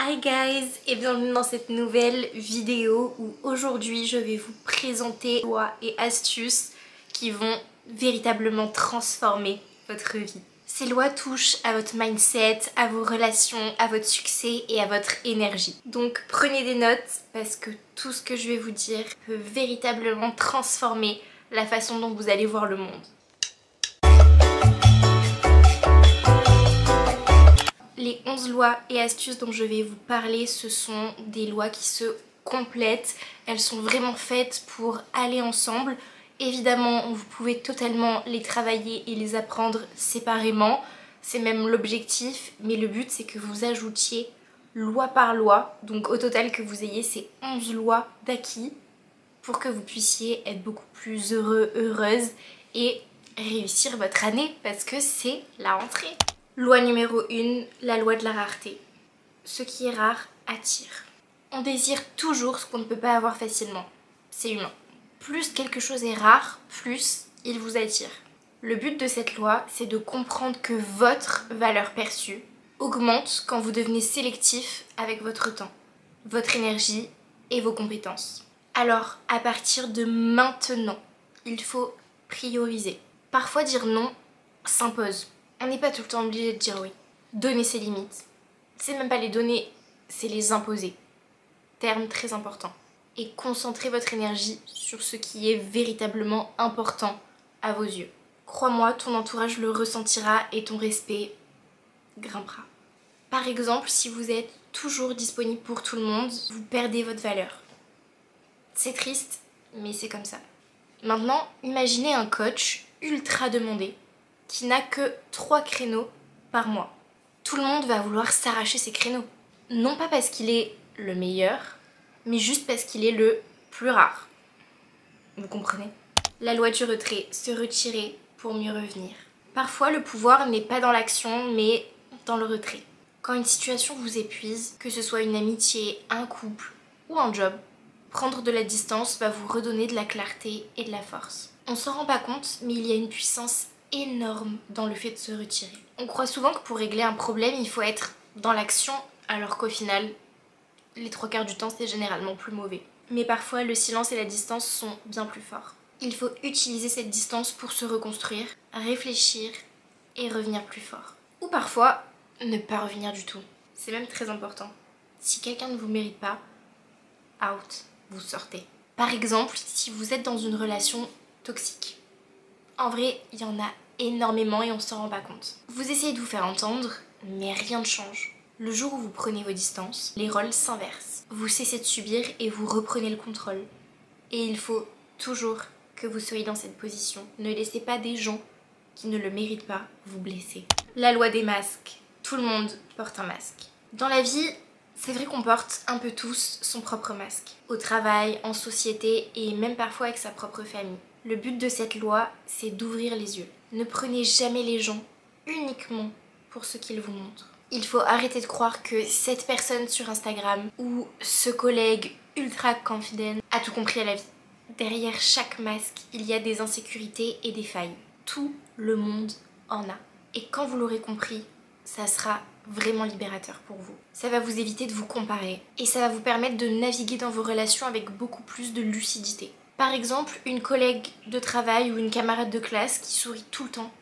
Hi guys et bienvenue dans cette nouvelle vidéo où aujourd'hui je vais vous présenter des lois et astuces qui vont véritablement transformer votre vie. Ces lois touchent à votre mindset, à vos relations, à votre succès et à votre énergie. Donc prenez des notes parce que tout ce que je vais vous dire peut véritablement transformer la façon dont vous allez voir le monde. Les 11 lois et astuces dont je vais vous parler, ce sont des lois qui se complètent. Elles sont vraiment faites pour aller ensemble. Évidemment, vous pouvez totalement les travailler et les apprendre séparément. C'est même l'objectif, mais le but c'est que vous ajoutiez loi par loi. Donc au total que vous ayez ces 11 lois d'acquis pour que vous puissiez être beaucoup plus heureux, heureuse et réussir votre année parce que c'est la rentrée. Loi numéro 1, la loi de la rareté. Ce qui est rare attire. On désire toujours ce qu'on ne peut pas avoir facilement. C'est humain. Plus quelque chose est rare, plus il vous attire. Le but de cette loi, c'est de comprendre que votre valeur perçue augmente quand vous devenez sélectif avec votre temps, votre énergie et vos compétences. Alors, à partir de maintenant, il faut prioriser. Parfois, dire non s'impose. On n'est pas tout le temps obligé de dire oui. Donner ses limites. C'est même pas les donner, c'est les imposer. Terme très important. Et concentrer votre énergie sur ce qui est véritablement important à vos yeux. Crois-moi, ton entourage le ressentira et ton respect grimpera. Par exemple, si vous êtes toujours disponible pour tout le monde, vous perdez votre valeur. C'est triste, mais c'est comme ça. Maintenant, imaginez un coach ultra demandé qui n'a que 3 créneaux par mois. Tout le monde va vouloir s'arracher ces créneaux. Non pas parce qu'il est le meilleur, mais juste parce qu'il est le plus rare. Vous comprenez? La loi du retrait, se retirer pour mieux revenir. Parfois, le pouvoir n'est pas dans l'action, mais dans le retrait. Quand une situation vous épuise, que ce soit une amitié, un couple ou un job, prendre de la distance va vous redonner de la clarté et de la force. On s'en rend pas compte, mais il y a une puissance énorme dans le fait de se retirer. On croit souvent que pour régler un problème, il faut être dans l'action, alors qu'au final, les 3/4 du temps, c'est généralement plus mauvais. Mais parfois, le silence et la distance sont bien plus forts. Il faut utiliser cette distance pour se reconstruire, réfléchir et revenir plus fort. Ou parfois, ne pas revenir du tout. C'est même très important. Si quelqu'un ne vous mérite pas, out, vous sortez. Par exemple, si vous êtes dans une relation toxique. En vrai, il y en a énormément et on s'en rend pas compte. Vous essayez de vous faire entendre, mais rien ne change. Le jour où vous prenez vos distances, les rôles s'inversent. Vous cessez de subir et vous reprenez le contrôle. Et il faut toujours que vous soyez dans cette position. Ne laissez pas des gens qui ne le méritent pas vous blesser. La loi des masques. Tout le monde porte un masque. Dans la vie, c'est vrai qu'on porte un peu tous son propre masque. Au travail, en société et même parfois avec sa propre famille. Le but de cette loi, c'est d'ouvrir les yeux. Ne prenez jamais les gens uniquement pour ce qu'ils vous montrent. Il faut arrêter de croire que cette personne sur Instagram ou ce collègue ultra confident a tout compris à la vie. Derrière chaque masque, il y a des insécurités et des failles. Tout le monde en a. Et quand vous l'aurez compris, ça sera vraiment libérateur pour vous. Ça va vous éviter de vous comparer et ça va vous permettre de naviguer dans vos relations avec beaucoup plus de lucidité. Par exemple, une collègue de travail ou une camarade de classe qui sourit tout le temps.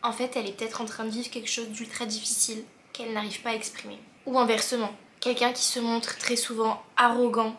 En fait, elle est peut-être en train de vivre quelque chose d'ultra difficile qu'elle n'arrive pas à exprimer. Ou inversement, quelqu'un qui se montre très souvent arrogant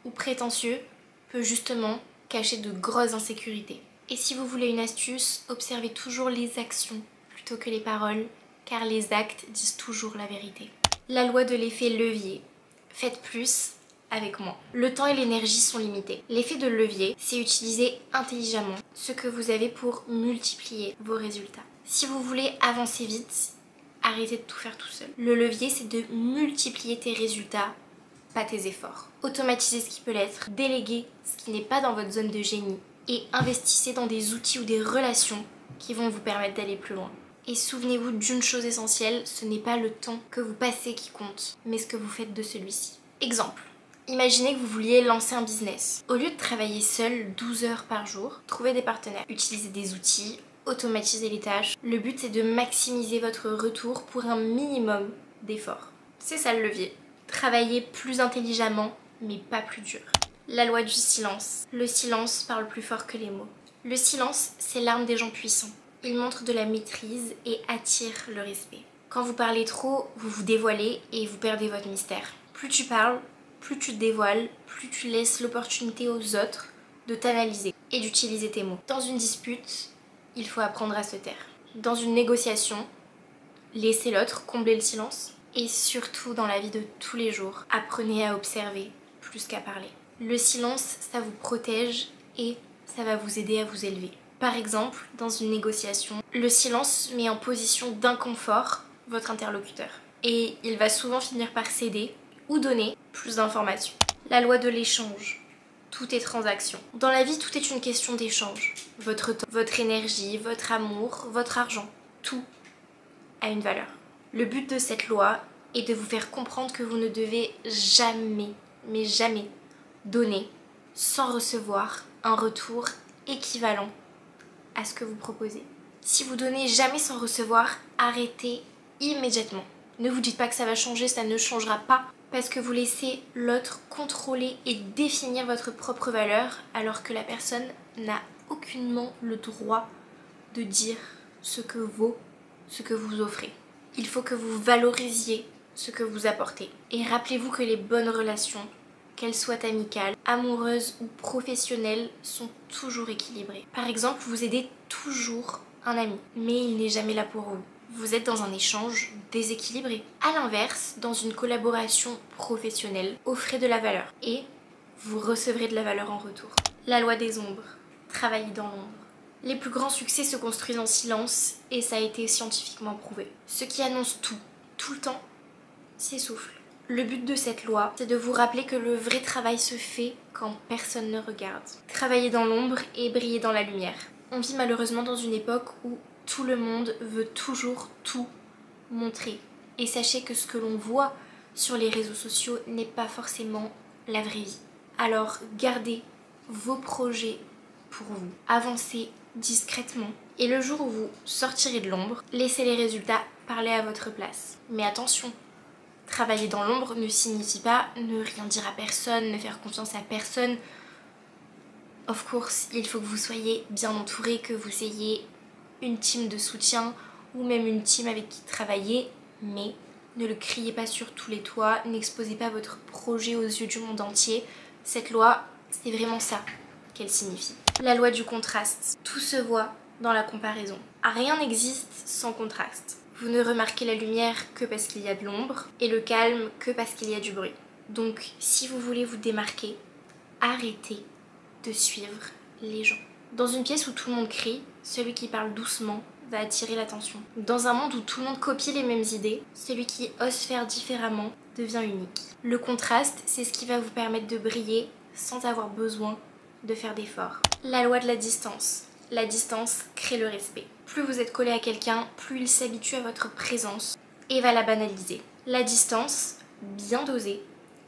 ou prétentieux peut justement cacher de grosses insécurités. Et si vous voulez une astuce, observez toujours les actions plutôt que les paroles, car les actes disent toujours la vérité. La loi de l'effet levier. Faites plus avec moins. Le temps et l'énergie sont limités. L'effet de levier, c'est utiliser intelligemment ce que vous avez pour multiplier vos résultats. Si vous voulez avancer vite, arrêtez de tout faire tout seul. Le levier, c'est de multiplier tes résultats, pas tes efforts. Automatisez ce qui peut l'être, déléguez ce qui n'est pas dans votre zone de génie et investissez dans des outils ou des relations qui vont vous permettre d'aller plus loin. Et souvenez-vous d'une chose essentielle, ce n'est pas le temps que vous passez qui compte, mais ce que vous faites de celui-ci. Exemple. Imaginez que vous vouliez lancer un business. Au lieu de travailler seul 12 heures par jour, trouvez des partenaires, utilisez des outils, automatisez les tâches. Le but c'est de maximiser votre retour pour un minimum d'efforts. C'est ça le levier. Travaillez plus intelligemment, mais pas plus dur. La loi du silence. Le silence parle plus fort que les mots. Le silence, c'est l'arme des gens puissants. Il montre de la maîtrise et attire le respect. Quand vous parlez trop, vous vous dévoilez et vous perdez votre mystère. Plus tu parles, plus tu te dévoiles, plus tu laisses l'opportunité aux autres de t'analyser et d'utiliser tes mots. Dans une dispute, il faut apprendre à se taire. Dans une négociation, laissez l'autre combler le silence. Et surtout dans la vie de tous les jours, apprenez à observer plus qu'à parler. Le silence, ça vous protège et ça va vous aider à vous élever. Par exemple, dans une négociation, le silence met en position d'inconfort votre interlocuteur. Et il va souvent finir par céder ou donner plus d'informations. La loi de l'échange. Tout est transaction. Dans la vie, tout est une question d'échange. Votre temps, votre énergie, votre amour, votre argent, tout a une valeur. Le but de cette loi est de vous faire comprendre que vous ne devez jamais, mais jamais, donner sans recevoir un retour équivalent à ce que vous proposez. Si vous donnez jamais sans recevoir, arrêtez immédiatement. Ne vous dites pas que ça va changer, ça ne changera pas, parce que vous laissez l'autre contrôler et définir votre propre valeur, alors que la personne n'a aucunement le droit de dire ce que vaut ce que vous offrez. Il faut que vous valorisiez ce que vous apportez. Et rappelez-vous que les bonnes relations, qu'elles soient amicales, amoureuses ou professionnelles, sont toujours équilibrées. Par exemple, vous aidez toujours un ami, mais il n'est jamais là pour vous. Vous êtes dans un échange déséquilibré. A l'inverse, dans une collaboration professionnelle, offrez de la valeur et vous recevrez de la valeur en retour. La loi des ombres. Travaillez dans l'ombre. Les plus grands succès se construisent en silence et ça a été scientifiquement prouvé. Ceux qui annoncent tout le temps, s'essoufflent. Le but de cette loi, c'est de vous rappeler que le vrai travail se fait quand personne ne regarde. Travailler dans l'ombre et briller dans la lumière. On vit malheureusement dans une époque où tout le monde veut toujours tout montrer. Et sachez que ce que l'on voit sur les réseaux sociaux n'est pas forcément la vraie vie. Alors gardez vos projets pour vous. Avancez discrètement. Et le jour où vous sortirez de l'ombre, laissez les résultats parler à votre place. Mais attention, travailler dans l'ombre ne signifie pas ne rien dire à personne, ne faire confiance à personne. Of course, il faut que vous soyez bien entouré, que vous ayez une team de soutien ou même une team avec qui travailler, mais ne le criez pas sur tous les toits, n'exposez pas votre projet aux yeux du monde entier. Cette loi, c'est vraiment ça qu'elle signifie. La loi du contraste. Tout se voit dans la comparaison. Rien n'existe sans contraste. Vous ne remarquez la lumière que parce qu'il y a de l'ombre et le calme que parce qu'il y a du bruit. Donc, si vous voulez vous démarquer, arrêtez de suivre les gens. Dans une pièce où tout le monde crie, celui qui parle doucement va attirer l'attention. Dans un monde où tout le monde copie les mêmes idées, celui qui ose faire différemment devient unique. Le contraste, c'est ce qui va vous permettre de briller sans avoir besoin de faire d'efforts. La loi de la distance. La distance crée le respect. Plus vous êtes collé à quelqu'un, plus il s'habitue à votre présence et va la banaliser. La distance, bien dosée,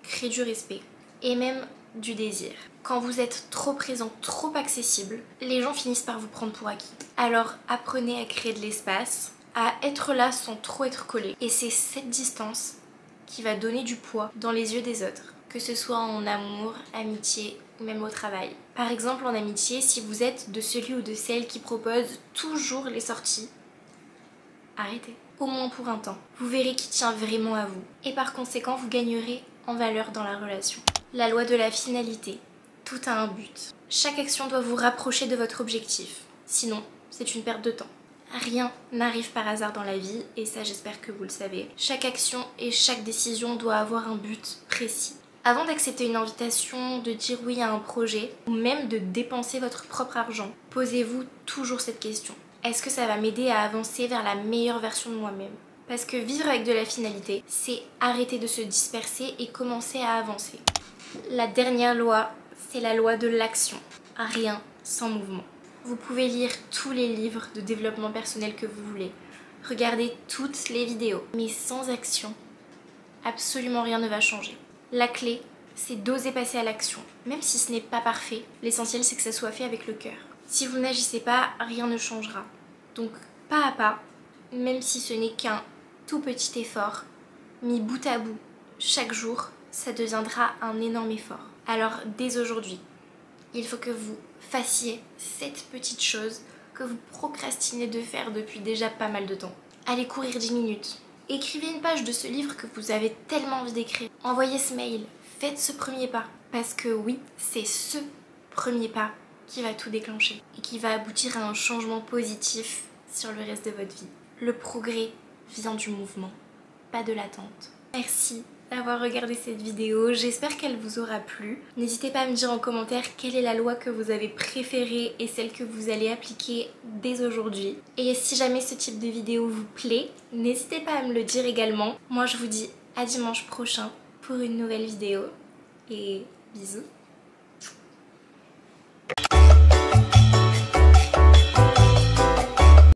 crée du respect et même du désir. Quand vous êtes trop présent, trop accessible, les gens finissent par vous prendre pour acquis. Alors apprenez à créer de l'espace, à être là sans trop être collé. Et c'est cette distance qui va donner du poids dans les yeux des autres, que ce soit en amour, amitié ou même au travail. Par exemple en amitié, si vous êtes de celui ou de celle qui propose toujours les sorties, arrêtez. Au moins pour un temps. Vous verrez qui tient vraiment à vous. Et par conséquent, vous gagnerez en valeur dans la relation. La loi de la finalité. Tout a un but. Chaque action doit vous rapprocher de votre objectif. Sinon, c'est une perte de temps. Rien n'arrive par hasard dans la vie, et ça j'espère que vous le savez. Chaque action et chaque décision doit avoir un but précis. Avant d'accepter une invitation, de dire oui à un projet, ou même de dépenser votre propre argent, posez-vous toujours cette question. Est-ce que ça va m'aider à avancer vers la meilleure version de moi-même ? Parce que vivre avec de la finalité, c'est arrêter de se disperser et commencer à avancer. La dernière loi, c'est la loi de l'action. Rien sans mouvement. Vous pouvez lire tous les livres de développement personnel que vous voulez, regarder toutes les vidéos, mais sans action, absolument rien ne va changer. La clé, c'est d'oser passer à l'action. Même si ce n'est pas parfait, l'essentiel c'est que ça soit fait avec le cœur. Si vous n'agissez pas, rien ne changera. Donc pas à pas, même si ce n'est qu'un tout petit effort, mis bout à bout, chaque jour, ça deviendra un énorme effort. Alors dès aujourd'hui, il faut que vous fassiez cette petite chose que vous procrastinez de faire depuis déjà pas mal de temps. Allez courir 10 minutes. Écrivez une page de ce livre que vous avez tellement envie d'écrire. Envoyez ce mail. Faites ce premier pas. Parce que oui, c'est ce premier pas qui va tout déclencher et qui va aboutir à un changement positif sur le reste de votre vie. Le progrès vient du mouvement, pas de l'attente. Merci d'avoir regardé cette vidéo, j'espère qu'elle vous aura plu. N'hésitez pas à me dire en commentaire quelle est la loi que vous avez préférée et celle que vous allez appliquer dès aujourd'hui. Et si jamais ce type de vidéo vous plaît, n'hésitez pas à me le dire également. Moi je vous dis à dimanche prochain pour une nouvelle vidéo et bisous.